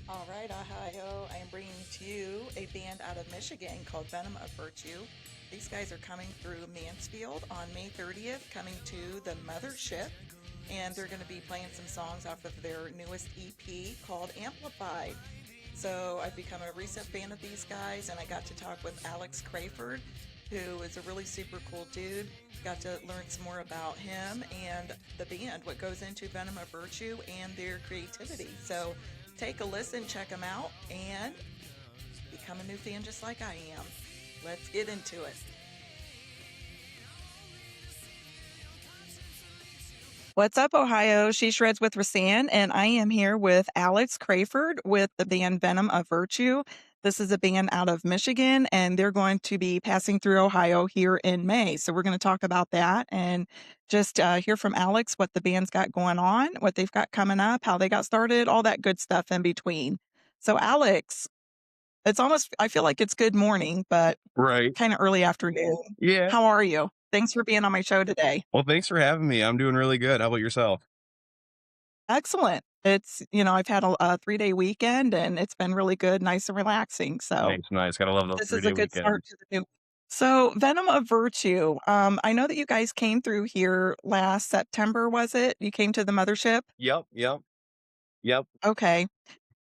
All right, Ohio, I am bringing to you a band out of Michigan called Venom of Virtue. These guys are coming through Mansfield on May 30th, coming to the Mothership, and they're going to be playing some songs off of their newest EP called Amplified. So I've become a recent fan of these guys, and I got to talk with Alex Crafard, who is a really super cool dude. Got to learn some more about him and the band, what goes into Venom of Virtue, and their creativity. So take a listen, check them out, and become a new fan just like I am. Let's get into it. What's up, Ohio? She Shreds with Rasan, and I am here with Alex Crafard with the band Venom of Virtue. This is a band out of Michigan, and they're going to be passing through Ohio here in May. So we're going to talk about that and just hear from Alex what the band's got going on, what they've got coming up, how they got started, all that good stuff in between. So, Alex, it's almost, I feel like it's good morning, but Right. kind of early afternoon. Yeah. How are you? Thanks for being on my show today. Well, thanks for having me. I'm doing really good. How about yourself? Excellent. I've had a 3-day weekend and it's been really good, nice and relaxing. So Nice, nice. Gotta love those this is a 3-day good start weekends. to the new. So Venom of Virtue. I know that you guys came through here last September, was it? You came to the mothership? Yep. Okay.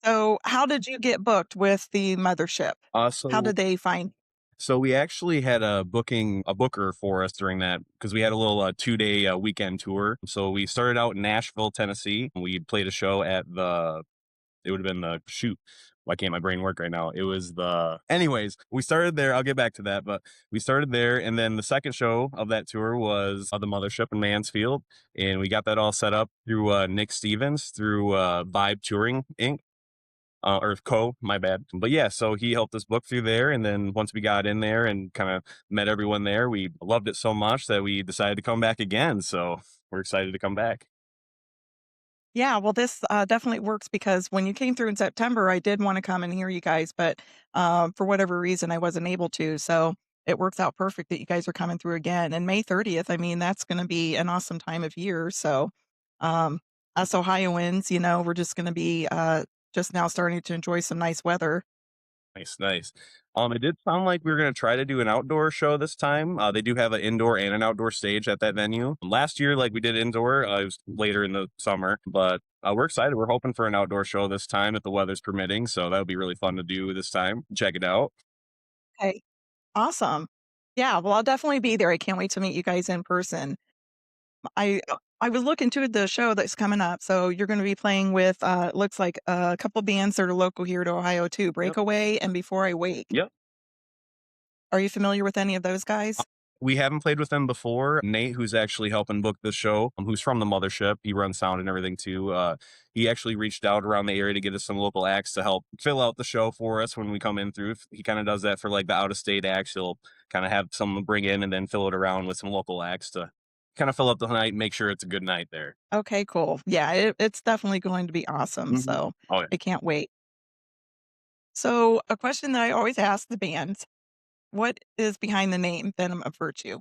So how did you get booked with the mothership? Uh, How so did they find? so we actually had a booker for us during that because we had a little 2-day weekend tour. So we started out in Nashville, Tennessee. We played a show at it would have been the shoot. Why can't my brain work right now? It was anyways, we started there. I'll get back to that, but we started there. And then the second show of that tour was the mothership in Mansfield. And we got that all set up through Nick Stevens through Vibe Touring Inc. Or Co, my bad. But yeah, so he helped us book through there. And then once we got in there and kind of met everyone there, we loved it so much that we decided to come back again. So we're excited to come back. Yeah, well, this definitely works because when you came through in September, I did want to come and hear you guys, but for whatever reason, I wasn't able to. So it works out perfect that you guys are coming through again. And May 30th, I mean, that's going to be an awesome time of year. So um, us Ohioans, we're just going to be just now starting to enjoy some nice weather. Nice, nice. It did sound like we were going to try to do an outdoor show this time. They do have an indoor and an outdoor stage at that venue. Last year, like we did indoor, it was later in the summer, but we're excited. We're hoping for an outdoor show this time if the weather's permitting. So that would be really fun to do this time. Check it out. Okay, awesome. Yeah, well, I'll definitely be there. I can't wait to meet you guys in person. I was looking to the show that's coming up. So you're going to be playing with looks like a couple bands that are local here to Ohio too, Yep. Breakaway and Before I Wake. Yep. Are you familiar with any of those guys? We haven't played with them before. Nate, who's actually helping book this show, who's from the mothership, he runs sound and everything too. He actually reached out around the area to get us some local acts to help fill out the show for us when we come in through. He kind of does that for like the out of state acts. He'll kind of have someone bring in and then fill it around with some local acts to kind of fill up the night and make sure it's a good night there. Okay, cool. Yeah, it's definitely going to be awesome. Hmm. So Oh yeah. I can't wait. So a question that I always ask the bands, what is behind the name Venom of Virtue?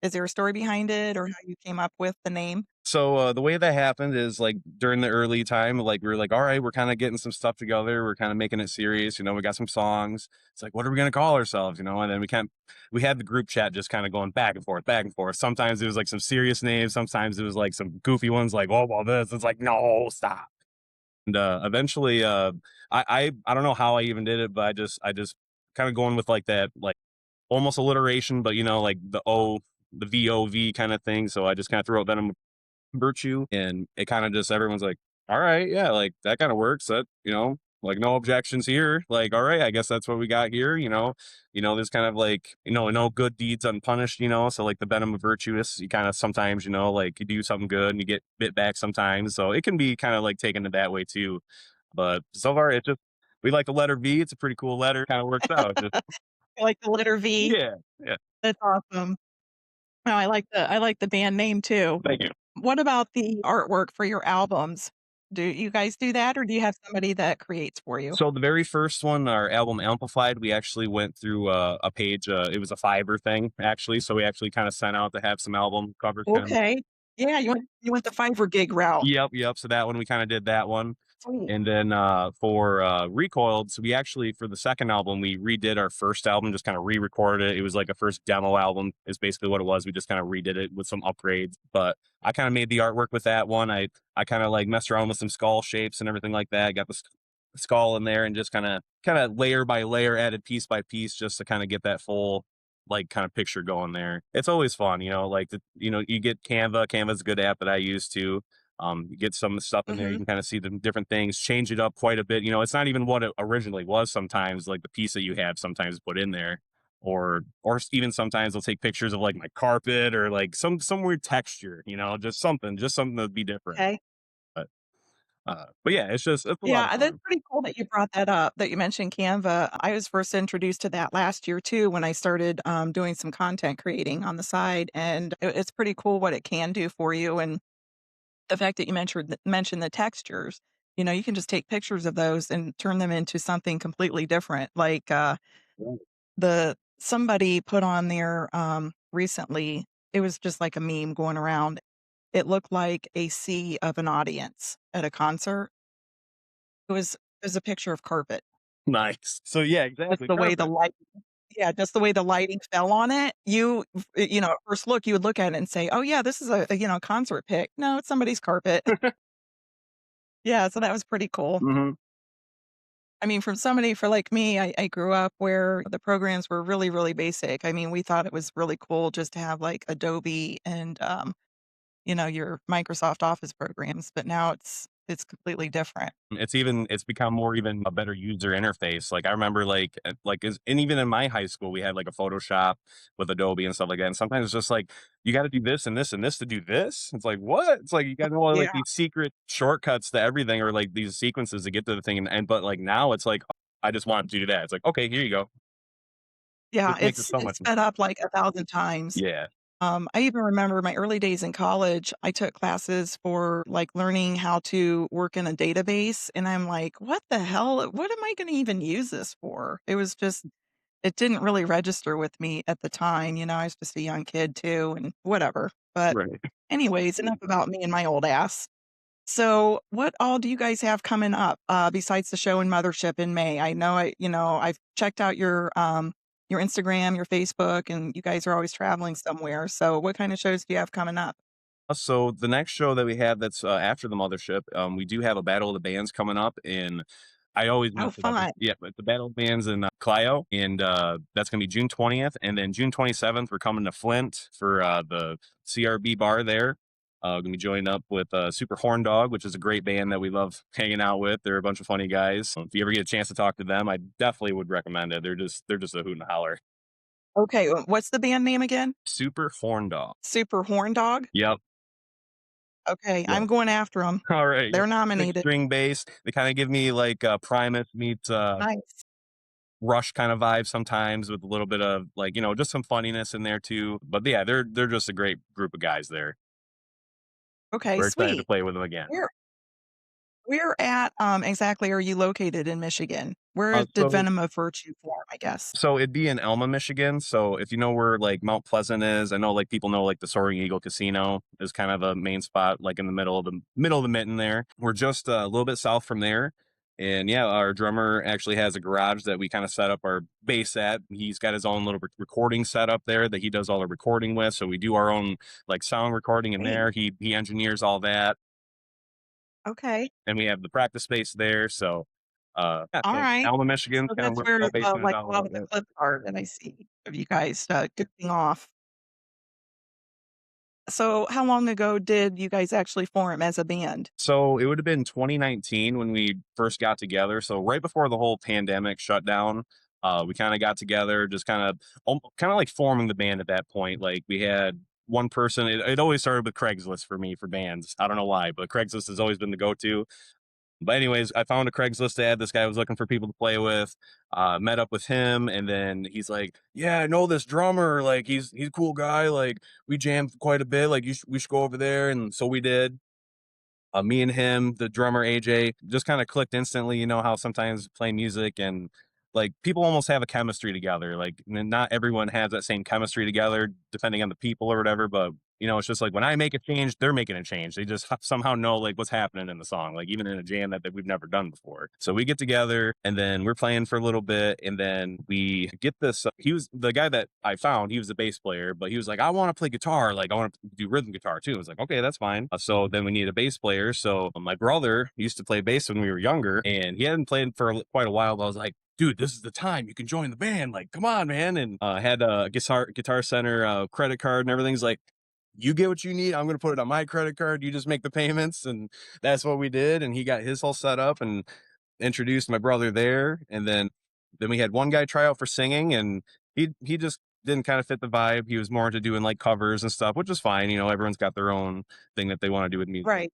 Is there a story behind it or how you came up with the name? So the way that happened is like during the early time, like we were like, all right, we're kind of getting some stuff together. We're kind of making it serious. We got some songs. It's like, what are we gonna call ourselves? And then we had the group chat just kind of going back and forth, back and forth. Sometimes it was like some serious names. Sometimes it was like some goofy ones, like, oh, well, this. It's like, no, stop. And eventually, I don't know how I even did it, but I just kind of going with like that, like almost alliteration, but like the VOV kind of thing. So I just kind of threw out Venom Virtue, and it kind of just everyone's like, all right, yeah, like that kind of works. That like no objections here. Like, all right, I guess that's what we got here. There's kind of like no good deeds unpunished. So like the venom of virtuous, you kind of sometimes like you do something good and you get bit back sometimes. So it can be kind of like taken in that way too. But so far, it's just we like the letter V. It's a pretty cool letter. Kind of works out. Just I like the letter V. yeah, yeah. That's awesome. No, I like the band name too. Thank you. What about the artwork for your albums? Do you guys do that, or do you have somebody that creates for you? So the very first one, our album Amplified, we actually went through a page. It was a Fiverr thing, actually. So we actually kind of sent out to have some album covers kind of Okay. Yeah, you went the Fiverr gig route. Yep, yep. So that one, we kind of did that one. Sweet. And then for Recoiled, so we actually, for the second album, we redid our first album, just kind of re-recorded it. It was like a first demo album, is basically what it was. We just kind of redid it with some upgrades. But I kind of made the artwork with that one. I kind of like messed around with some skull shapes and everything like that. Got the skull in there and just kind of layer by layer, added piece by piece, just to kind of get that full like kind of picture going there. It's always fun, like you get Canva. Canva's a good app that I use too. You get some stuff in there, you Mhm. can kind of see the different things, change it up quite a bit. It's not even what it originally was sometimes, like the piece that you have sometimes put in there. Or even sometimes they'll take pictures of like my carpet or like some weird texture, just something to be different. Okay. But but yeah, it's a lot of Yeah, that's fun. pretty cool that you brought that up, that you mentioned Canva. I was first introduced to that last year too when I started, doing some content creating on the side, and it's pretty cool what it can do for you, and the fact that you mentioned the textures, you can just take pictures of those and turn them into something completely different. Like, the somebody put on there, recently, it was just like a meme going around. It looked like a sea of an audience at a concert. It was a picture of carpet. Nice. So yeah, Just exactly. the way the Carpet. light Yeah, just the way the lighting fell on it, at first look, you would look at it and say, "Oh, yeah, this is a concert pic." No, it's somebody's carpet. Yeah, so that was pretty cool. Hmm. I mean, from somebody for like me, I grew up where the programs were really, really basic. I mean, we thought it was really cool just to have like Adobe and, your Microsoft Office programs, but now it's completely different. It's become more even a better user interface. Like I remember and even in my high school we had like a Photoshop with Adobe and stuff like that. And sometimes it's just like you got to do this and this and this to do this. It's like what? It's like you got to know like Yeah. these secret shortcuts to everything or like these sequences to get to the thing. And but like now it's like I just want to do that. It's like okay, here you go. Yeah, Just makes it it's so it's much. sped up like 1,000 times. Yeah. I even remember my early days in college, I took classes for, like, learning how to work in a database, and I'm like, "What the hell? What am I gonna even use this for?" It didn't really register with me at the time, I was just a young kid too and whatever. But Right. anyways, enough about me and my old ass. So, what all do you guys have coming up, besides the show in Mothership in May? I know I've checked out your Instagram, your Facebook, and you guys are always traveling somewhere. So, what kind of shows do you have coming up? So the next show that we have that's after the mothership, we do have a battle of the bands coming up in. I always Oh, mess it up. fun. Yeah, but the battle of the bands in Clio, and that's gonna be June 20th, and then June 27th we're coming to Flint for the CRB bar there. Gonna be joining up with Super Horn Dog, which is a great band that we love hanging out with. They're a bunch of funny guys. If you ever get a chance to talk to them, I definitely would recommend it. They're just a hoot and a holler. Okay, what's the band name again? Super Horn Dog. Super Horn Dog? Yep. Okay, Yeah. I'm going after them. 'Em. All right. Yeah. They're Like nominated. string bass. They kind of give me like Primus meets Nice. Rush kind of vibe sometimes with a little bit of like, just some funniness in there too. But yeah, they're just a great group of guys there. Okay, We're excited to sweet. play with them again. Where exactly are you located in Michigan? Where Uh, did so Venom of Virtue form, I guess? so it'd be in Elma, Michigan. So if you know where like Mount Pleasant is, I know like people know like the Soaring Eagle Casino is kind of a main spot, like in the middle of the mitten there. We're just a little bit south from there. And yeah, our drummer actually has a garage that we kind of set up our bass at. He's got his own little recording setup there that he does all the recording with. So we do our own like sound recording in Sweet. there. He engineers all that, Okay. and we have the practice space there. So yeah, so Alright. Alma, Michigan, So kind of that's where where, all basing it like, a out lot about of the that. clips are that I see of you guys, goofing off. So how long ago did you guys actually form as a band? So it would have been 2019 when we first got together. So right before the whole pandemic shut down, we kind of got together, just kind of like forming the band at that point. Like we had one person. It always started with Craigslist for me for bands. I don't know why, but Craigslist has always been the go-to. But anyways, I found a Craigslist ad. This guy was looking for people to play with. Met up with him, and then he's like, "Yeah, I know this drummer. Like, he's a cool guy. Like, we jammed quite a bit. Like, we should go over there." And so we did. Me and him, the drummer AJ, just kind of clicked instantly. You know how sometimes play music and like people almost have a chemistry together. Like not everyone has that same chemistry together, depending on the people or whatever. But You know, it's just like when I make a change, they're making a change. They just somehow know like what's happening in the song, like even in a jam that we've never done before. So we get together and then we're playing for a little bit. And then we get this. He was the guy that I found. He was the bass player, but he was like, I want to play guitar. Like I want to do rhythm guitar too. I was like, okay, that's fine. So then we need a bass player. So my brother used to play bass when we were younger and he hadn't played for quite a while. But I was like, dude, this is the time you can join the band. Like, come on, man. And had a Guitar Center credit card and everything's like, you get what you need. I'm going to put it on my credit card. You just make the payments. And that's what we did. And he got his whole set up and introduced my brother there. And then we had one guy try out for singing and he just didn't kind of fit the vibe. He was more into doing like covers and stuff, which is fine. You know, everyone's got their own thing that they want to do with music. Right.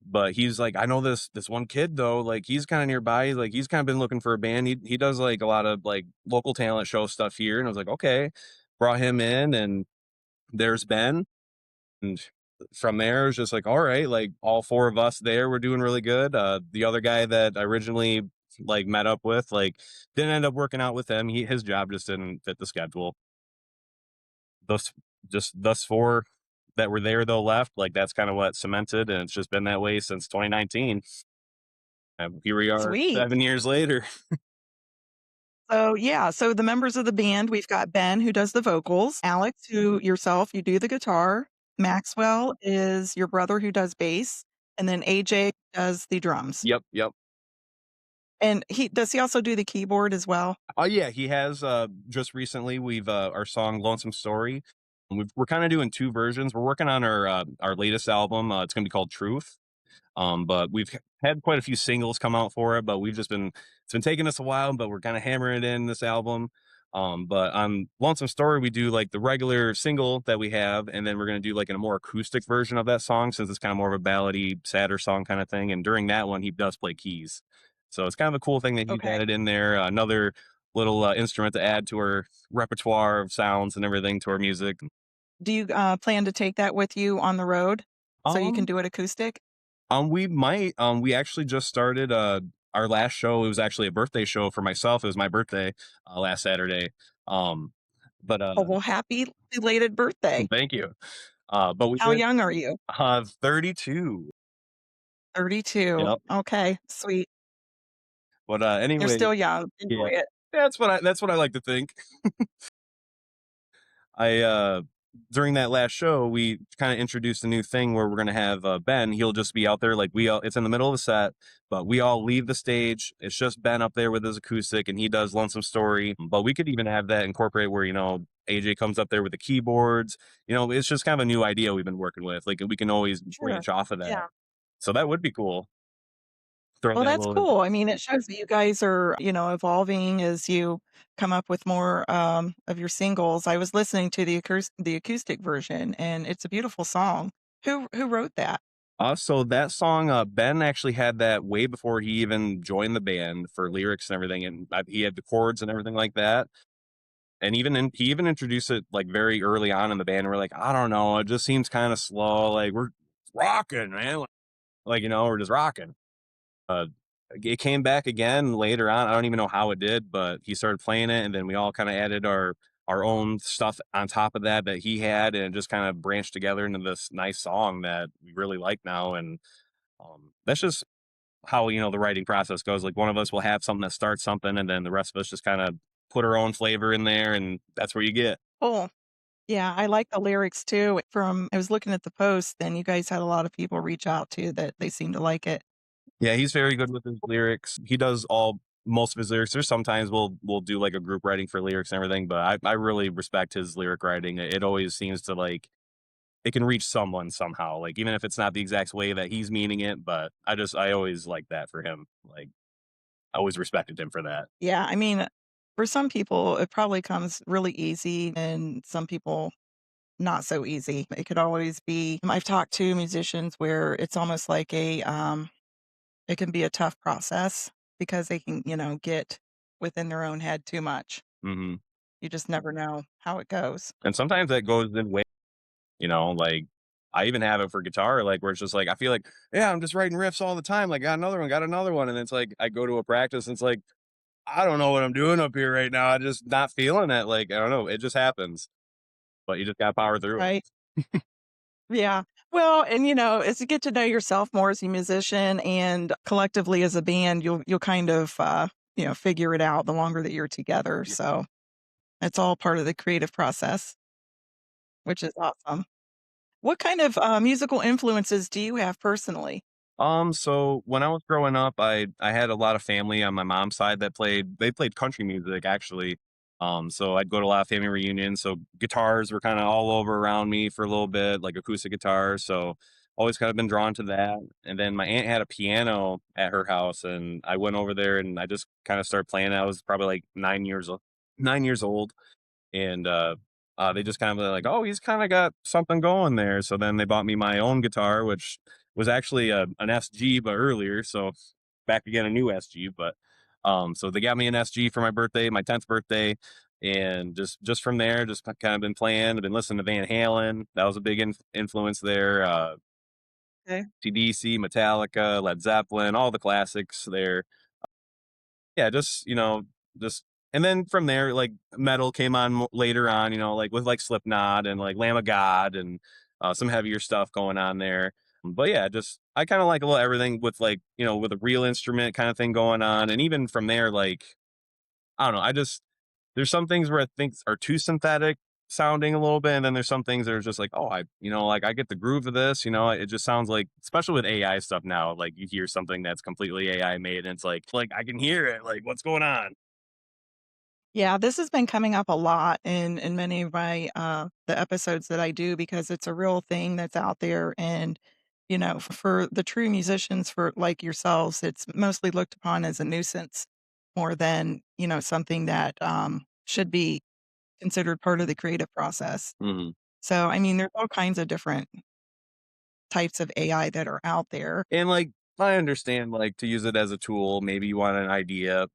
But he's like, I know this one kid though, like he's kind of nearby. Like he's kind of been looking for a band. He does like a lot of like local talent show stuff here. And I was like, okay, brought him in and there's Ben. And from there, it was just like, all right, like all four of us there were doing really good. The other guy that I originally like met up with, like didn't end up working out with him. His job just didn't fit the schedule. Thus four that were there though left, like that's kind of what cemented, and it's just been that way since 2019. And here we are Sweet. 7 years later. So, yeah, so the members of the band, we've got Ben, who does the vocals, Alex, who yourself, you do the guitar, Maxwell is your brother who does bass, and then AJ does the drums. Yep. And he also do the keyboard as well? Oh yeah, he has just recently we've our song Lonesome Story. We're kind of doing two versions. We're working on our latest album. It's going to be called Truth. But we've had quite a few singles come out for it, but it's been taking us a while, but we're kind of hammering it in this album. But on Lonesome Story, we do like the regular single that we have, and then we're going to do like a more acoustic version of that song since it's kind of more of a ballady, sadder song kind of thing. And during that one, he does play keys. So it's kind of a cool thing that he's Okay. added in there. Another little instrument to add to our repertoire of sounds and everything to our music. Do you plan to take that with you on the road so you can Um, do it acoustic? We might. We actually just started our last show. It was actually a birthday show for myself. It was my birthday last Saturday. Um, but Oh, well, happy belated birthday. thank you. But we How did young are you? 32. 32. Yep. Okay, sweet. But You're anyway, still young. yeah, Enjoy it. that's what I like to think. I during that last show, we kind of introduced a new thing where we're gonna have Ben. He'll just be out there, like it's in the middle of the set, but we all leave the stage. It's just Ben up there with his acoustic, and he does Lonesome Story. But we could even have that incorporate where AJ comes up there with the keyboards. It's just kind of a new idea we've been working with. Like we can always Sure. branch off of that. Yeah. So that would be cool. Throw Well, that that's little. cool. I mean, it shows that you guys are, evolving as you come up with more of your singles. I was listening to the acoustic version, and it's a beautiful song. Who wrote that? So that song, Ben actually had that way before he even joined the band for lyrics and everything, and he had the chords and everything like that. And he even introduced it like very early on in the band. We're like, I don't know, it just seems kind of slow. Like we're rocking, man. We're just rocking. It came back again later on. I don't even know how it did, but he started playing it, and then we all kind of added our own stuff on top of that he had, and it just kind of branched together into this nice song that we really like now. And that's just how the writing process goes. Like one of us will have something that starts something, and then the rest of us just kind of put our own flavor in there, and that's where you get. Cool. Yeah, I like the lyrics too. I was looking at the post, and you guys had a lot of people reach out to that they seem to like it. Yeah, he's very good with his lyrics. He does most of his lyrics. There's sometimes we'll do like a group writing for lyrics and everything, but I really respect his lyric writing. It always seems to like it can reach someone somehow, like even if it's not the exact way that he's meaning it. But I always like that for him. Like I always respected him for that. Yeah, I mean, for some people, it probably comes really easy, and some people not so easy. It could always be. I've talked to musicians where it's almost like it can be a tough process because they can, get within their own head too much. Hmm. You just never know how it goes. And sometimes that goes in way, like I even have it for guitar, like where it's just like I feel like, yeah, I'm just writing riffs all the time. Like got another one, and it's like I go to a practice, and it's like I don't know what I'm doing up here right now. I'm just not feeling it. Like I don't know, it just happens. But you just got to power through it. Right? Yeah. Well, and, as you get to know yourself more as a musician and collectively as a band, you'll kind of, figure it out the longer that you're together, Yeah. so it's all part of the creative process, which is awesome. What kind of, musical influences do you have personally? So when I was growing up, I had a lot of family on my mom's side that played country music actually. So I'd go to a lot of family reunions. So guitars were kind of all over around me for a little bit, like acoustic guitars. So always kind of been drawn to that. And then my aunt had a piano at her house, and I went over there and I just kind of started playing. I was probably like 9 years old, and they just kind of like, oh, he's kind of got something going there. So then they bought me my own guitar, which was actually an SG, but earlier. So back again, a new SG. But so they got me an SG for my birthday, my 10th birthday. And just from there, just kind of been playing. I've been listening to Van Halen. That was a big influence there. Okay. DC, Metallica, Led Zeppelin, all the classics there. Yeah, just and then from there, like metal came on later on, like with like Slipknot and like Lamb of God and some heavier stuff going on there. But yeah, just I kind of like a little everything with like with a real instrument kind of thing going on, and even from there, like I don't know, I just there's some things where I think are too synthetic sounding a little bit, and then there's some things that are just like, oh, like I get the groove of this, it just sounds like, especially with AI stuff now, like you hear something that's completely AI made, and it's like I can hear it, like what's going on? Yeah, this has been coming up a lot in many of my, the episodes that I do because it's a real thing that's out there, and, for the true musicians for like yourselves, it's mostly looked upon as a nuisance more than, something that, should be considered part of the creative process. Mhm. So, I mean, there's all kinds of different types of AI that are out there And like I understand, like to use it as a tool, maybe you want an idea,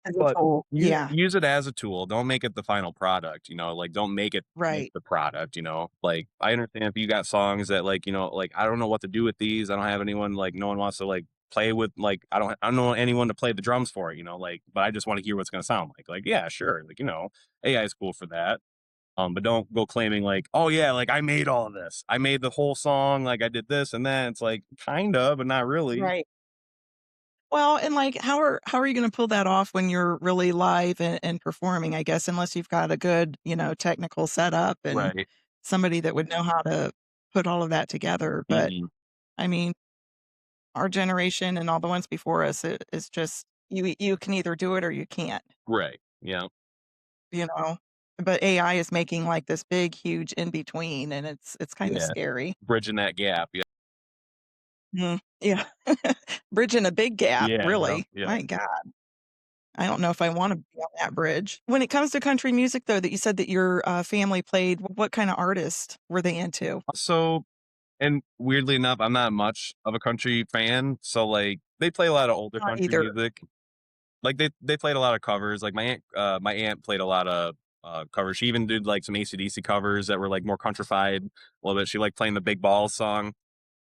as a but tool. use Yeah, use it as a tool. Don't make it the final product, like don't make right, the product, Like I understand if you got songs that like, like I don't know what to do with these. I don't have anyone, like no one wants to like play with, like I don't know anyone to play the drums for it, like but I just want to hear what's gonna sound like. Like, yeah, sure. Like, AI is cool for that. But don't go claiming like, oh yeah, like I made all of this. I made the whole song, like I did this and then it's like kind of, but not really. right. Well, and, like, how are you gonna pull that off when you're really live and performing, I guess, unless you've got a good, technical setup and Right. somebody that would know how to put all of that together, but, Mhm. I mean, our generation and all the ones before us, it's just you can either do it or you can't, Right. Yeah. you know? But AI is making, like, this big, huge in between, and it's kinda Yeah. scary. Bridging that gap. Yeah. Mm, yeah. Bridging a big gap, Yeah. Yeah. really. Yeah. My god. I don't know if I wanna be on that bridge. When it comes to country music, though, that you said that your, family played, what kinda artist were they into? So, and weirdly enough, I'm not much of a country fan. So like they play a lot of older Not country either. music. Like they played a lot of covers. Like my aunt played a lot of covers. She even did like some AC/DC covers that were like more countrified a little bit. She liked playing the Big Balls song.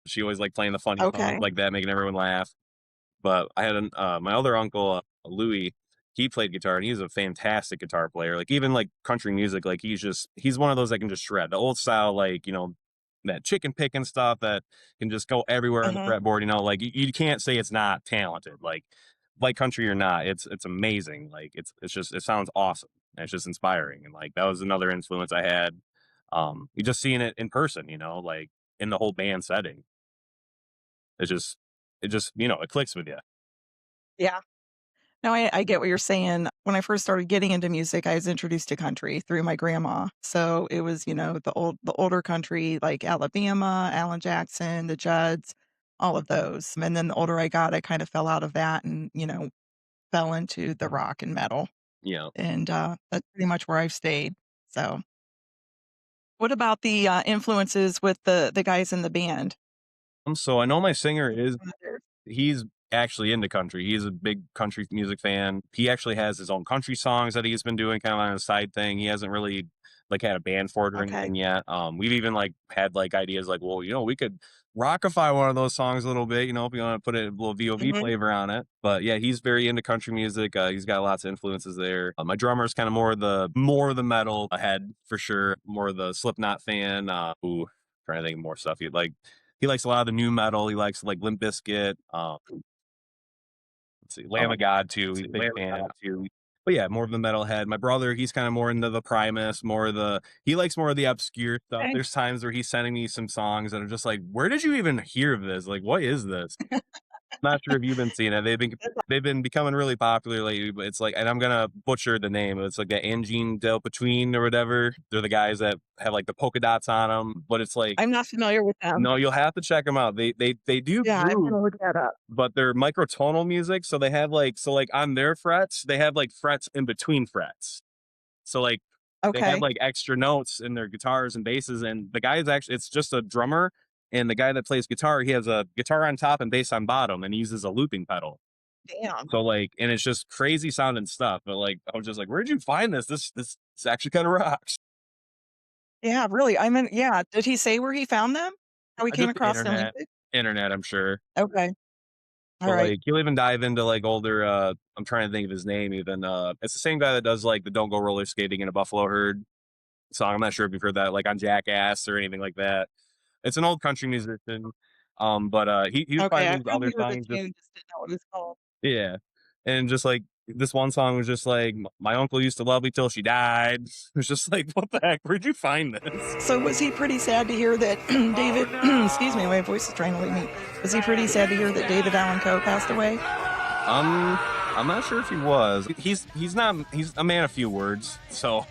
She always liked playing the funny songs Okay. like that, making everyone laugh. But I had my other uncle, Louis. He played guitar and he's a fantastic guitar player. Like even like country music, like he's one of those that can just shred the old style, like that chicken picking stuff that can just go everywhere on the Mhm. fretboard. Like you can't say it's not talented. Like country or not, it's amazing. Like it's just it sounds awesome. And it's just inspiring. And like that was another influence I had. You just seeing it in person, like in the whole band setting. It just it clicks with you. Yeah. No, I get what you're saying. When I first started getting into music, I was introduced to country through my grandma. So it was, the older country like Alabama, Alan Jackson, the Judds, all of those. And then the older I got, I kind of fell out of that and, fell into the rock and metal. Yeah. And, that's pretty much where I've stayed. So, what about the, influences with the guys in the band? So I know my singer is Others. he's actually into country. He's a big country music fan. He actually has his own country songs that he's been doing kind of on a side thing. He hasn't really like had a band for it or Okay. anything yet. We've even like had like ideas like, well, we could rockify one of those songs a little bit, if you want to put a little VOV Mhm. flavor on it. But yeah, he's very into country music. He's got lots of influences there. My drummer is kind of more of the metal ahead for sure. More of the Slipknot fan. Ooh. trying to think of more stuff. He likes a lot of the new metal. He likes like Limp Bizkit. Let's see, Lamb of God too. He's a big fan. But yeah, more of the metalhead. My brother, he's kind of more into the Primus, he likes more of the obscure stuff. Okay. There's times where he's sending me some songs that are just like, where did you even hear of this? Like, what is this? Not sure if you've been seeing it. They've been becoming really popular lately, but it's like, and I'm gonna butcher the name. It's like the Engine Del Between or whatever. They're the guys that have like the polka dots on them, but it's like, I'm not familiar with them. no, you'll have to check them out. They do Yeah, I'm groove, gonna look that up. but they're microtonal music. So they have like, on their frets, they have like frets in between frets. So like they have Okay. like extra notes in their guitars and basses. And the guy is actually, it's just a drummer. And the guy that plays guitar, he has a guitar on top and bass on bottom, and he uses a looping pedal. Damn. So like, and it's just crazy sounding stuff. But like, I was just like, where'd you find this? This actually kind of rocks. Yeah, really. I mean, yeah. Did he say where he found them? How he came Just the across them? internet, I'm sure. Okay. All But right. like, you'll even dive into like older. I'm trying to think of his name. Even it's the same guy that does like the "Don't Go Roller Skating in a Buffalo Herd" song. I'm not sure if you've heard that, like on Jackass or anything like that. It's an old country musician. But he was Okay. I finding other probably heard the songs. tune, just didn't know what it was called. Yeah. And just like this one song was just like, my uncle used to love me till she died. It's just like, what the heck? Where'd you find this? So was he pretty sad to hear that David, excuse me, my voice is trying to leave me. Was he pretty sad to hear that David Allan Coe passed away? I'm not sure if he was. He's a man of few words, so.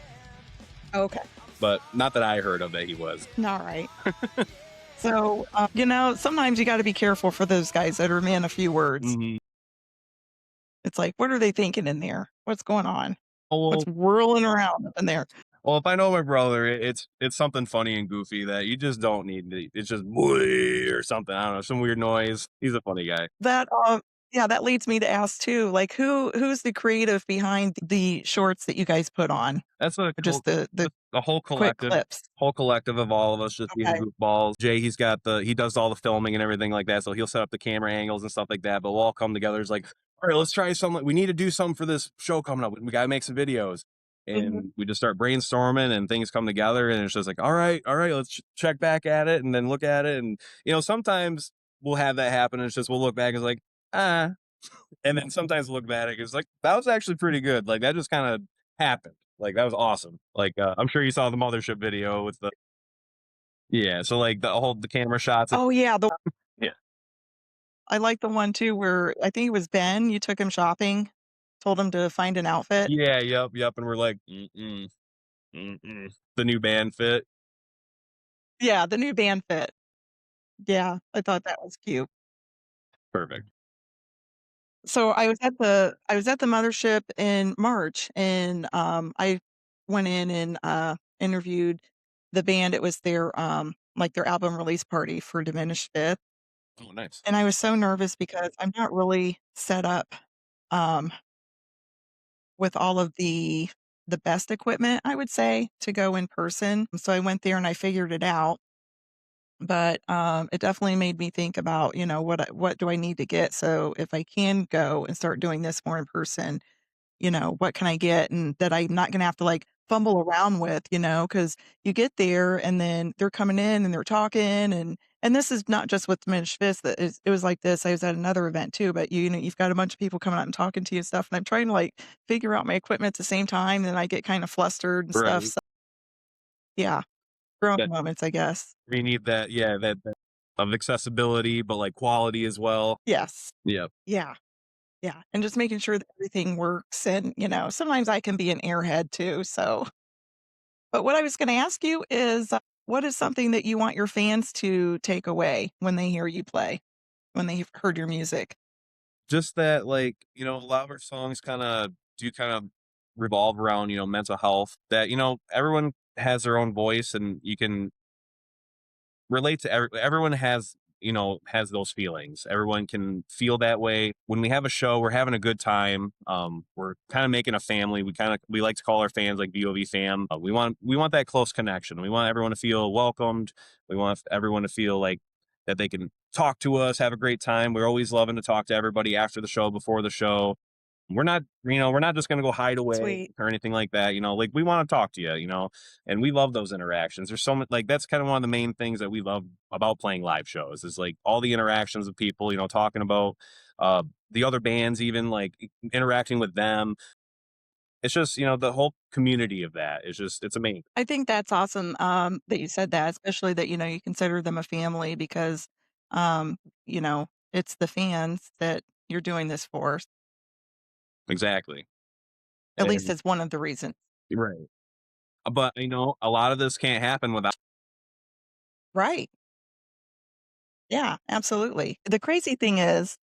Okay. But not that I heard of that he was. All right. So, sometimes you got to be careful for those guys that are men a few words. Mm-hmm. It's like, what are they thinking in there? What's going on? Well, What's whirling around up in there? well, if I know my brother, it's something funny and goofy that you just don't need to. It's just "Boy" or something. I don't know, some weird noise. He's a funny guy. That leads me to ask too, like who's the creative behind the shorts that you guys put on? That's Just the whole quick collective. clips. Whole collective of all of us just being Okay. goofballs. Jay, he does all the filming and everything like that, so he'll set up the camera angles and stuff like that. But we'll all come together. It's like, all right, let's try something. We need to do something for this show coming up. We gotta make some videos, and we just start brainstorming, and things come together, and it's just like, all right, let's check back at it, and then look at it, and sometimes we'll have that happen. And it's just we'll look back and it's like, and then sometimes we'll look back and it's like, that was actually pretty good. Like that just kind of happened. Like that was awesome. Like I'm sure you saw the mothership video with the so like the camera shots. Oh yeah, Yeah. I like the one too where I think it was Ben. You took him shopping, told him to find an outfit. Yeah, yep. And we're like, the new band fit. Yeah, the new band fit. Yeah, I thought that was cute. Perfect. So I was at the mothership in March, and I went in and interviewed the band. It was their their album release party for Diminished Fifth. Oh, nice. And I was so nervous because I'm not really set up with all of the best equipment, I would say, to go in person. So I went there and I figured it out. But it definitely made me think about, what do I need to get? So if I can go and start doing this more in person, what can I get? And that I'm not going to have to like fumble around with, because you get there and then they're coming in and they're talking. And this is not just with Diminished Fist. It was like this. I was at another event too, but you've got a bunch of people coming out and talking to you and stuff. And I'm trying to like figure out my equipment at the same time. And I get kind of flustered and stuff. So, yeah. Growing moments, I guess. We need that, that of accessibility, but like quality as well. Yes. Yep. Yeah. Yeah. And just making sure that everything works. And, sometimes I can be an airhead too. So, but what I was going to ask you is what is something that you want your fans to take away when they hear you play, when they've heard your music? Just that, like, a lot of our songs kind of revolve around, mental health, that, everyone has their own voice and you can relate to everyone has those feelings. Everyone can feel that way. When we have a show, we're having a good time. We're kind of making a family. We like to call our fans like VOV fam. We want that close connection. We want everyone to feel welcomed. We want everyone to feel like that they can talk to us, have a great time. We're always loving to talk to everybody after the show, before the show. we're not, we're not just going to go hide away Sweet. or anything like that. Like we want to talk to you, and we love those interactions. There's so much, like, that's kind of one of the main things that we love about playing live shows is like all the interactions with people, talking about the other bands, even like interacting with them. It's just, the whole community of that is just, it's amazing. I think that's awesome, that you said that, especially that, you consider them a family because, um, it's the fans that you're doing this for. Exactly. At least And it's one of the reasons. right. But, a lot of this can't happen without. Right. Yeah, absolutely. The crazy thing is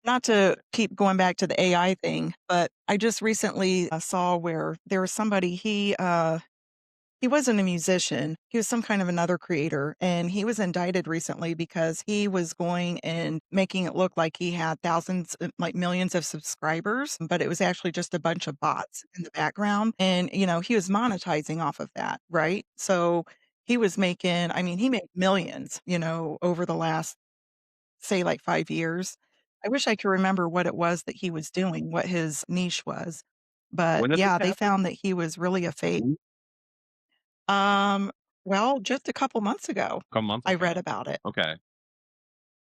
not to keep going back to the AI thing, but I just recently saw where there was somebody, he wasn't a musician. He was some kind of another creator, and he was indicted recently because he was going and making it look like he had thousands, like millions of subscribers, but it was actually just a bunch of bots in the background. And, he was monetizing off of that, right? So he was making, I mean, he made millions, over the last, say, like 5 years. I wish I could remember what it was that he was doing, what his niche was. But When did this yeah, they happen? found that he was really a fake. Um, well, just a couple months ago, A month I ago. read about it. Okay.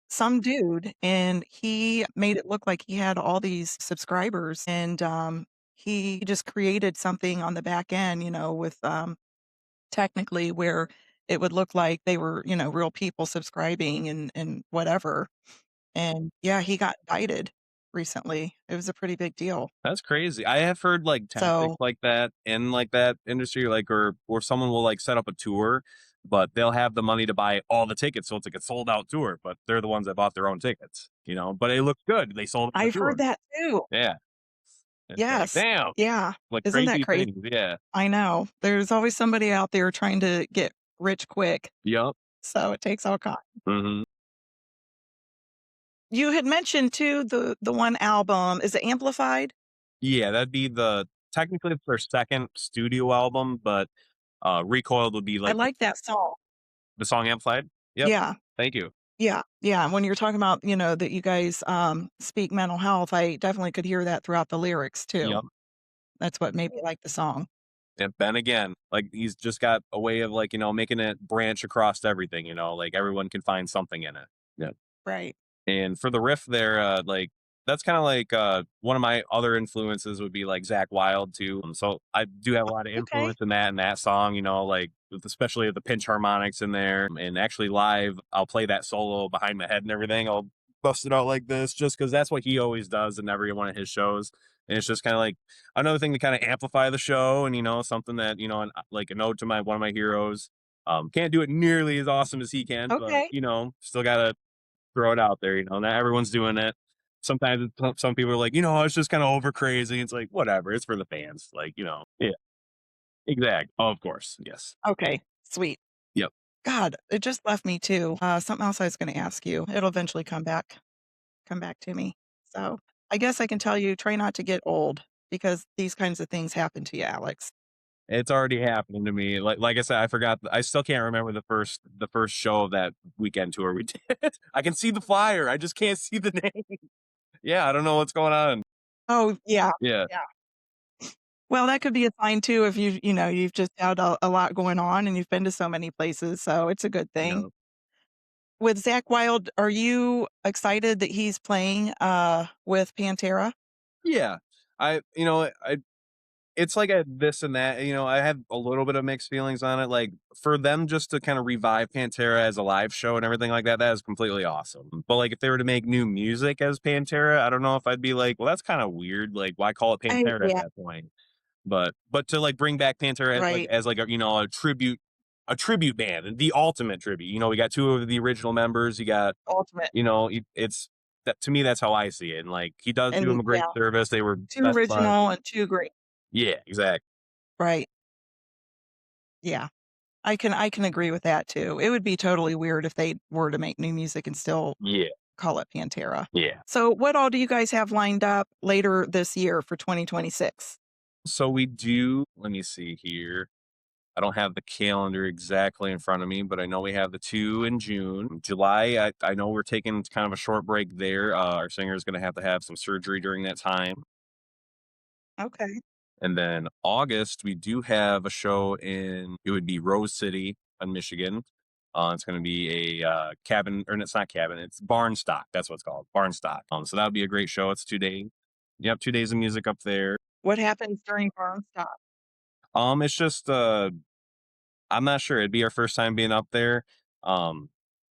Some dude, and he made it look like he had all these subscribers, and he just created something on the back end, with technically where it would look like they were, real people subscribing and whatever. And yeah, he got indicted recently. It was a pretty big deal. That's crazy. I have heard like tactics So like that in like that industry, like or someone will like set up a tour, but they'll have the money to buy all the tickets, so it's like a sold out tour, but they're the ones that bought their own tickets, But it looked good. They sold out the I've tour. heard that too. Yeah. It's like, Yes. damn, Yeah. like Isn't that crazy crazy? things. Yeah. I know. There's always somebody out there trying to get rich quick, Yup. so it takes all kinds. Hmm. You had mentioned too the one album, is it Amplified? Yeah, that'd be technically it's their second studio album, but Recoiled would be I like like that song. the song Amplified. Yep. Yeah. Thank you. Yeah. Yeah. When you're talking about, that you guys speak mental health, I definitely could hear that throughout the lyrics too. Yep. That's what made me like the song. And Ben again, like he's just got a way of like, making it branch across everything, like everyone can find something in it. Yeah. Right. And for the riff there, like that's kind of like one of my other influences would be like Zach Wild too. So I do have a lot of Okay. influence in that song, like especially the pinch harmonics in there. And actually live, I'll play that solo behind my head and everything. I'll bust it out like this just because that's what he always does in every one of his shows. And it's just kind of like another thing to kind of amplify the show and something that and like a note to my one of my heroes. Can't do it nearly as awesome as he can, but Okay. still gotta throw it out there. Not everyone's doing it. Sometimes some people are like, it's just kind of over crazy. It's like whatever. It's for the fans. Like yeah, exact. Oh, of course, yes. Okay. Sweet. Yep. God, it just left me too. Something else I was going to ask you. It'll eventually come back to me. So I guess I can tell you, try not to get old because these kinds of things happen to you, Alex. It's already happening to me. Like I said, I forgot. I still can't remember the first show of that weekend tour we did. I can see the flyer. I just can't see the name. Yeah, I don't know what's going on. Oh, yeah. Yeah. Yeah. Well, that could be a sign too if you've just had a lot going on and you've been to so many places, so it's a good thing. Yeah. With Zach Wild, are you excited that he's playing with Pantera? Yeah. I it's like a this and that. I have a little bit of mixed feelings on it. Like for them just to kind of revive Pantera as a live show and everything like that, that is completely awesome. But like if they were to make new music as Pantera, I don't know if I'd be like, well, that's kind of weird. Like why call it Pantera at Yeah, that point? But to like bring back Pantera right. as like a tribute band, and the ultimate tribute. We got two of the original members. You got Ultimate. it's that to me that's how I see it. And like he does do them And a great yeah, service. They were 2 best buds. original and 2 great. Yeah, exactly. Right. Yeah. I can agree with that too. It would be totally weird if they were to make new music and still Yeah, call it Pantera. yeah. So what all do you guys have lined up later this year for 2026? So we do, let me see here. I don't have the calendar exactly in front of me, but I know we have the 2 in June. July, I know we're taking kind of a short break there. Our singer is going to have some surgery during that time. Okay. And then August, we do have a show it would be Rose City in Michigan. It's going to be a cabin, or it's not cabin, it's barn stock. That's what it's called, barn stock. So that would be a great show. It's 2 days. Yep, 2 days of music up there. What happens during farm stop? It's just I'm not sure. It'd be our first time being up there. Um,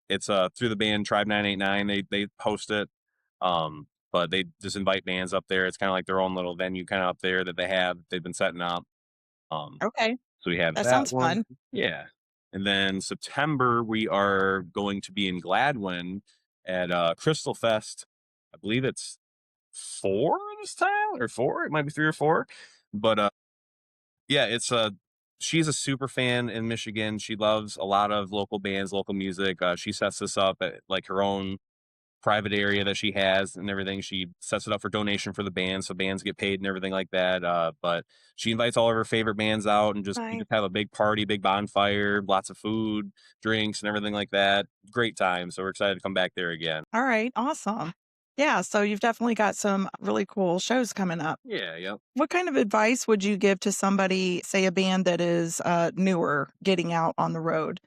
it's through the band Tribe 989. They host it. But they just invite bands up there. It's kind of like their own little venue kind of up there that they've been setting up. Um, Okay. so we have That that sounds one. fun. Yeah. And then September we are going to be in Gladwin at Crystal Fest. I believe it's 4 this time, or 4. It might be 3 or 4. But yeah, it's she's a super fan in Michigan. She loves a lot of local bands, local music. She sets this up at like her own private area that she has and everything. She sets it up for donation for the band, so bands get paid and everything like that. But she invites all of her favorite bands out, and we Nice. just have a big party, big bonfire, lots of food, drinks, and everything like that. Great time. So we're excited to come back there again. All right. Awesome. Yeah. So you've definitely got some really cool shows coming up. Yeah, yep. What kind of advice would you give to somebody, say a band that is newer, getting out on the road?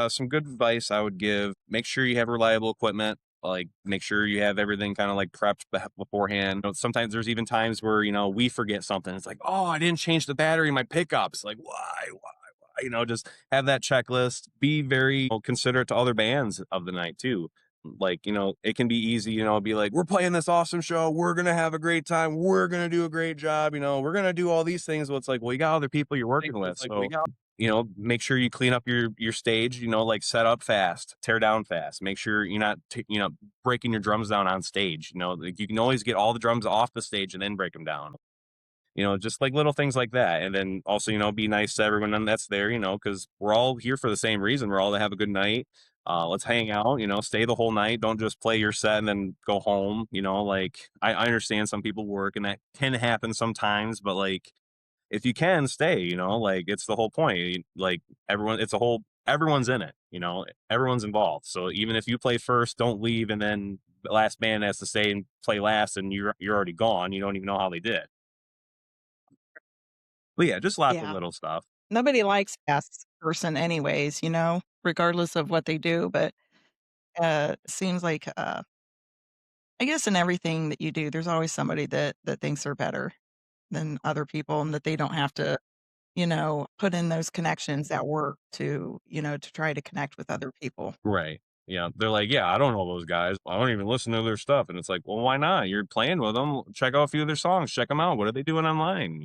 Some good advice I would give: make sure you have reliable equipment. Like, make sure you have everything kind of like prepped beforehand. Sometimes there's even times where we forget something. It's like, oh, I didn't change the battery in my pickups. Like, why? Just have that checklist. Be very considerate to other bands of the night too. Like, it can be easy. Be like, we're playing this awesome show. We're gonna have a great time. We're gonna do a great job. We're gonna do all these things. Well, it's like, well, you got other people you're working with, so make sure you clean up your stage, like set up fast, tear down fast. Make sure you're not, breaking your drums down on stage. Like, you can always get all the drums off the stage and then break them down. Just like little things like that. And then also, be nice to everyone that's there, because we're all here for the same reason. We're all to have a good night. Let's hang out, stay the whole night. Don't just play your set and then go home. Like, I understand some people work and that can happen sometimes, but like, if you can stay, like, it's the whole point. Like, everyone's in it, everyone's involved. So even if you play first, don't leave, and then the last band has to stay and play last, and you're already gone. You don't even know how they did. But yeah, just lots of Yeah. little stuff. Nobody likes fast person anyways, regardless of what they do. But seems like I guess in everything that you do, there's always somebody that thinks they're better than other people and that they don't have to, put in those connections at work to try to connect with other people. Right. Yeah. They're like, yeah, I don't know those guys. I don't even listen to their stuff. And it's like, well, why not? You're playing with them. Check out a few of their songs. Check them out. What are they doing online?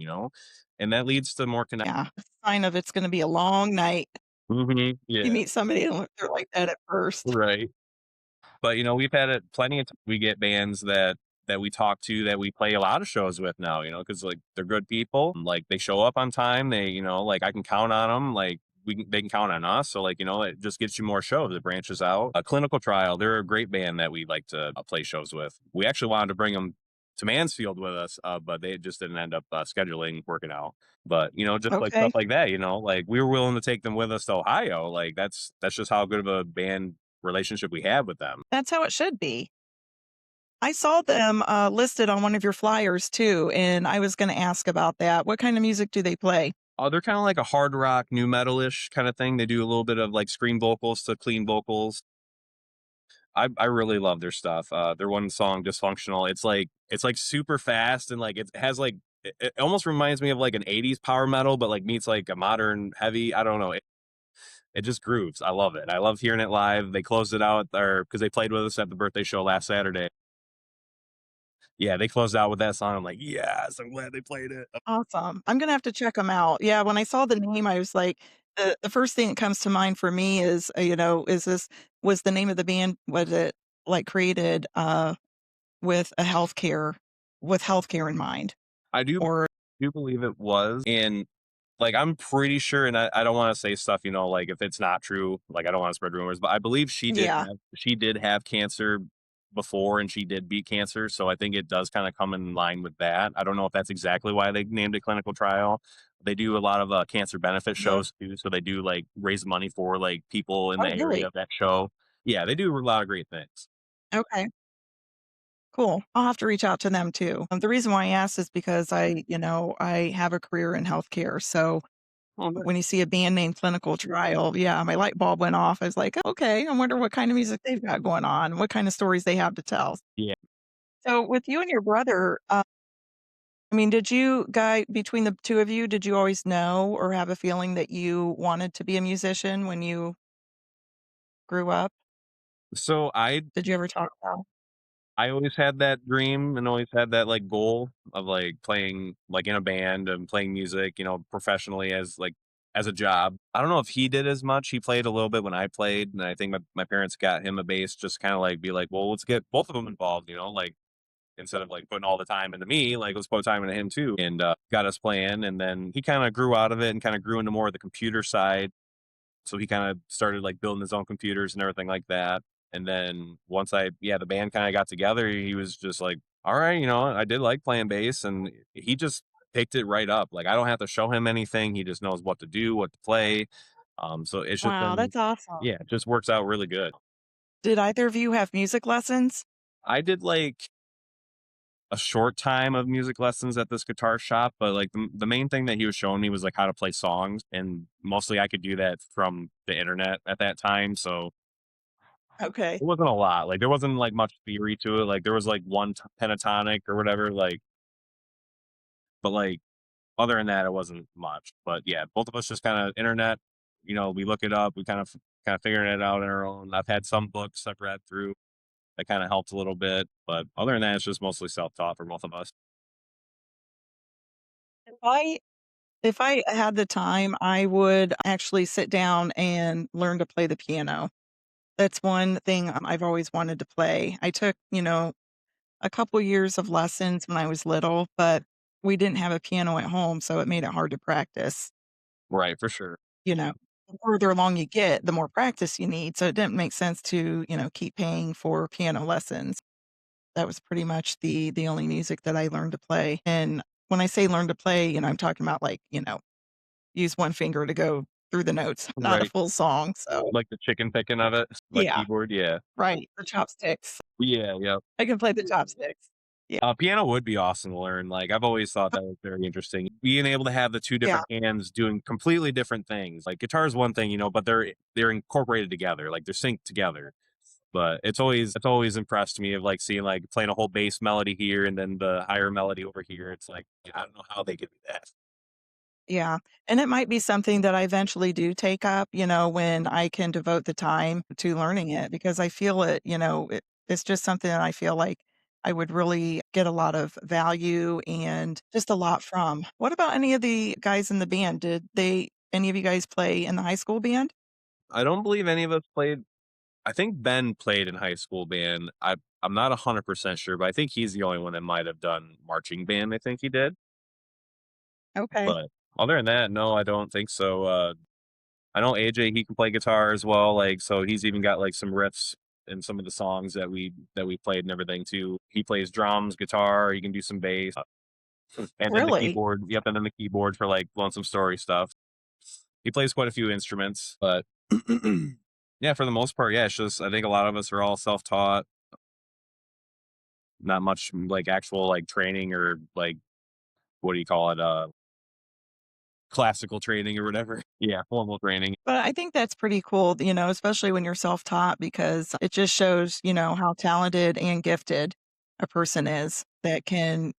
And that leads to more connection. Yeah. It's a sign of it's gonna be a long night. You Yeah. meet somebody and they're like that at first. Right. But we've had it plenty of times. We get bands that we talk to, that we play a lot of shows with now, because like, they're good people. Like, they show up on time. They, like, I can count on them. Like, they can count on us. So like, it just gets you more shows. It branches out. A Clinical Trial, they're a great band that we like to play shows with. We actually wanted to bring them to Mansfield with us, but they just didn't end up scheduling working out. But just like stuff Okay. like that, like, we were willing to take them with us to Ohio. Like, that's just how good of a band relationship we have with them. That's how it should be. I saw them listed on one of your flyers too, and I was gonna ask about that. What kind of music do they play? Oh, they're kind of like a hard rock, new metal-ish kind of thing. They do a little bit of like scream vocals to clean vocals. I really love their stuff. Their one song, Dysfunctional, it's like super fast, and like it has like it almost reminds me of like an 80s power metal, but like meets like a modern heavy. I don't know. It just grooves. I love it. I love hearing it live. They closed it out there because they played with us at the birthday show last Saturday. Yeah, they closed out with that song. I'm like, yes, I'm glad they played it. Awesome. I'm gonna have to check them out. Yeah, when I saw the name, I was like, the first thing that comes to mind for me is, was the name of the band, was it like created with healthcare in mind? I Or do believe it was. And like, I'm pretty sure, and I don't want to say stuff, like, if it's not true, like, I don't want to spread rumors, but I believe yeah, she did have cancer before, and she did beat cancer. So I think it does kind of come in line with that. I don't know if that's exactly why they named it Clinical Trial, They do a lot of cancer benefit The shows too. So they do like raise money for like people in the Oh, area really? of that show. Yeah, they do a lot of great things. Okay. Cool. I'll have to reach out to them too. The reason why I asked is because I have a career in healthcare. So Oh, nice. when you see a band named Clinical Trial, yeah, my light bulb went off. I was like, okay, I wonder what kind of music they've got going on, what kind of stories they have to tell. Yeah. So with you and your brother, I mean, did you guy between the two of you, did you always know or have a feeling that you wanted to be a musician when you grew up? So Did you ever talk about? I always had that dream and always had that like goal of like playing like in a band and playing music, professionally as a job. I don't know if he did as much. He played a little bit when I played, and I think my parents got him a bass just kind of like be like, well, let's get both of them involved, like instead of like putting all the time into me, like let's put time into him too, and got us playing. And then he kind of grew out of it and kind of grew into more of the computer side. So he kind of started like building his own computers and everything like that. And then once the band kind of got together, he was just like, all right, I did like playing bass, and he just picked it right up. Like I don't have to show him anything. He just knows what to do, what to play. So it's just Wow, been, that's awesome. yeah, it just works out really good. Did either of you have music lessons? I did like a short time of music lessons at this guitar shop, but like the main thing that he was showing me was like how to play songs, and mostly I could do that from the internet at that time. So Okay. it wasn't a lot. Like there wasn't like much theory to it. Like there was like one pentatonic or whatever. Like, but like other than that, it wasn't much. But yeah, both of us just kind of internet. We look it up. We kind of figuring it out on our own. I've had some books I've read through that kind of helped a little bit, but other than that, it's just mostly self taught for both of us. If I if I had the time, I would actually sit down and learn to play the piano. That's one thing I've always wanted to play. I took, a couple years of lessons when I was little, but we didn't have a piano at home, so it made it hard to practice. Right, for sure. You know, the further along you get, the more practice you need. So it didn't make sense to, keep paying for piano lessons. That was pretty much the only music that I learned to play. And when I say learn to play, I'm talking about like, use one finger to go through the notes, not a Right. full song. So Like the chicken picking of it, like yeah, keyboard, yeah. right. The chopsticks. Yeah, yeah. I can play the chopsticks. Yeah. Piano would be awesome to learn. Like I've always thought that was very interesting. Being able to have the two Yeah. different hands doing completely different things. Like guitar is one thing, but they're incorporated together, like they're synced together. But it's always impressed me of like seeing like playing a whole bass melody here and then the higher melody over here. It's like I don't know how they could do that. Yeah, and it might be something that I eventually do take up, when I can devote the time to learning it because I feel it's just something that I feel like I would really get a lot of value and just a lot from. What about any of the guys in the band? Did any of you guys play in the high school band? I don't believe any of us played. I think Ben played in high school band. I'm not 100% sure, but I think he's the only one that might have done marching band. I think he did. Okay. But other than that, no, I don't think so. I know AJ, he can play guitar as well, like so he's even got like some riffs in some of the songs that we played and everything too. He plays drums, guitar, he can do some bass, and then the Really? keyboard. Yep, and then the keyboard for like Lonesome Story stuff. He plays quite a few instruments, but yeah, for the most part, yeah, it's just I think a lot of us are all self-taught, not much like actual like training or like what do you call it, classical training or whatever. Yeah, formal training. But I think that's pretty cool, especially when you're self-taught because it just shows, how talented and gifted a person is that can,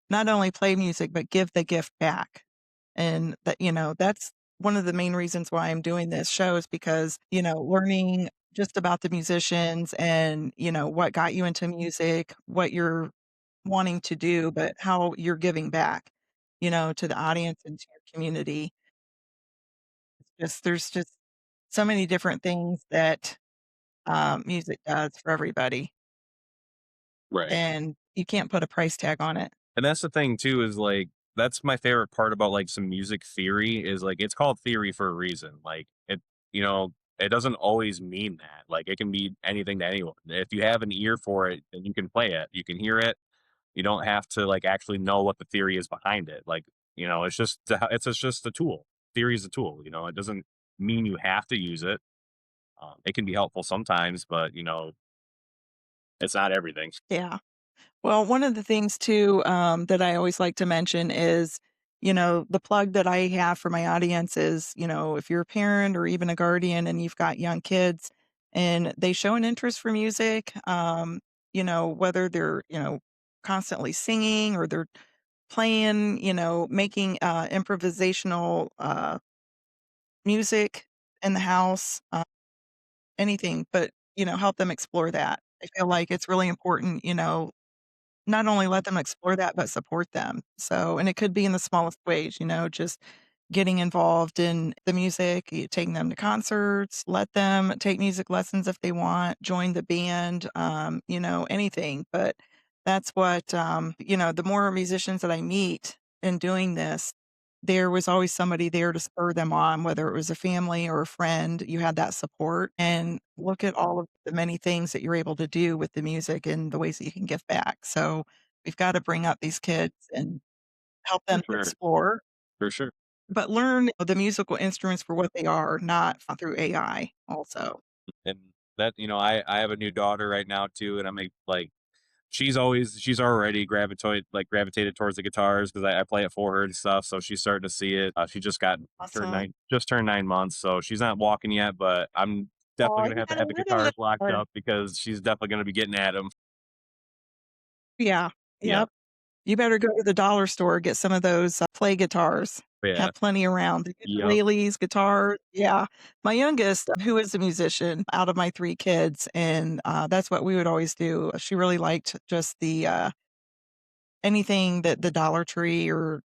not only play music, but give the gift back. And that, that's one of the main reasons why I'm doing this show is because, learning just about the musicians and, what got you into music, what you're wanting to do, but how you're giving back, to the audience and to your community. There's just so many different things that, music does for everybody, Right. and you can't put a price tag on it. And that's the thing too, is like that's my favorite part about like some music theory is like it's called theory for a reason. Like you know, it doesn't always mean that. Like it can be anything to anyone. If you have an ear for it, then you can play it. You can hear it. You don't have to like actually know what the theory is behind it. Like You know, it's just a tool. Theory is a tool. You know, it doesn't mean you have to use it. It can be helpful sometimes, but you know, it's not everything. Yeah. Well, one of the things too, that I always like to mention is, the plug that I have for my audience is, if you're a parent or even a guardian and you've got young kids and they show an interest for music, whether they're, constantly singing or they're playing, making improvisational music in the house, anything, but, help them explore that. I feel like it's really important, not only let them explore that, but support them. So, and it could be in the smallest ways, just getting involved in the music, taking them to concerts, let them take music lessons if they want, join the band, anything. But that's what, the more musicians that I meet in doing this, there was always somebody there to spur them on, whether it was a family or a friend, you had that support. And look at all of the many things that you're able to do with the music and the ways that you can give back. So we've got to bring up these kids and help For them to sure. explore, For sure. but learn the musical instruments for what they are, not through AI also. And that, you know, I have a new daughter right now too, and I'm like she's already gravitated towards the guitars because I play it for her and stuff. So she's starting to see it. She Awesome. just turned 9 months, so she's not walking yet. But I'm Oh, definitely you gonna have to gotta have the let her guitars locked learn. up because she's definitely gonna be getting at them. Yeah. Yep. Yep. You better go to the dollar store, get some of those, play guitars. Yeah. Have plenty around. The Yep. ukuleles, guitars, yeah. My youngest, who is a musician out of my 3 kids, and, that's what we would always do. She really liked just anything that the Dollar Tree or,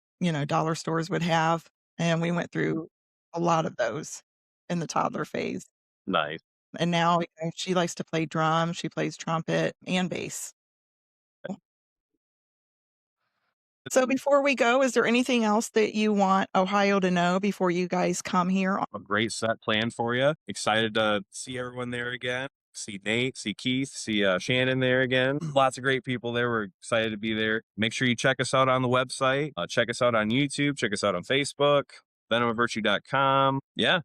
dollar stores would have, and we went through a lot of those in the toddler phase. Nice. And now, she likes to play drums, she plays trumpet and bass. So before we go, is there anything else that you want Ohio to know before you guys come here? A great set planned for you. Excited to see everyone there again. See Nate, see Keith, see Shannon there again. Lots of great people there. We're excited to be there. Make sure you check us out on the website. Check us out on YouTube. Check us out on Facebook. VenomofVirtue.com. Yeah.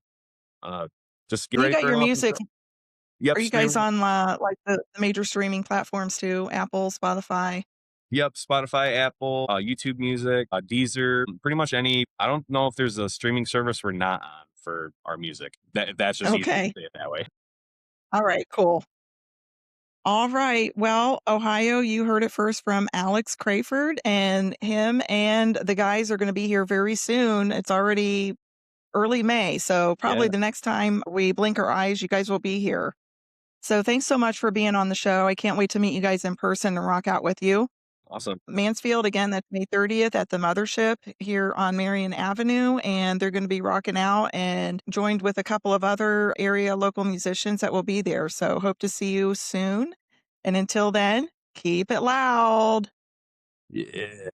Uh, just get And you ready got for an your awesome music. show. Yep. Are you guys Streaming. on, like, the major streaming platforms too? Apple, Spotify? Yep. Spotify, Apple, YouTube Music, Deezer. Pretty much any. I don't know if there's a streaming service we're not on for our music. That's just easier to Okay. say it that way. Alright, cool. Alright. Well, Ohio, you heard it first from Alex Crafard, and him and the guys are gonna be here very soon. It's already early May, so Yeah. probably the next time we blink our eyes, you guys will be here. So thanks so much for being on the show. I can't wait to meet you guys in person and rock out with you. Awesome. Mansfield, again, that's May 30th at the Mothership here on Marion Avenue, and they're going to be rocking out and joined with a couple of other area local musicians that will be there. So hope to see you soon. And until then, keep it loud. Yeah.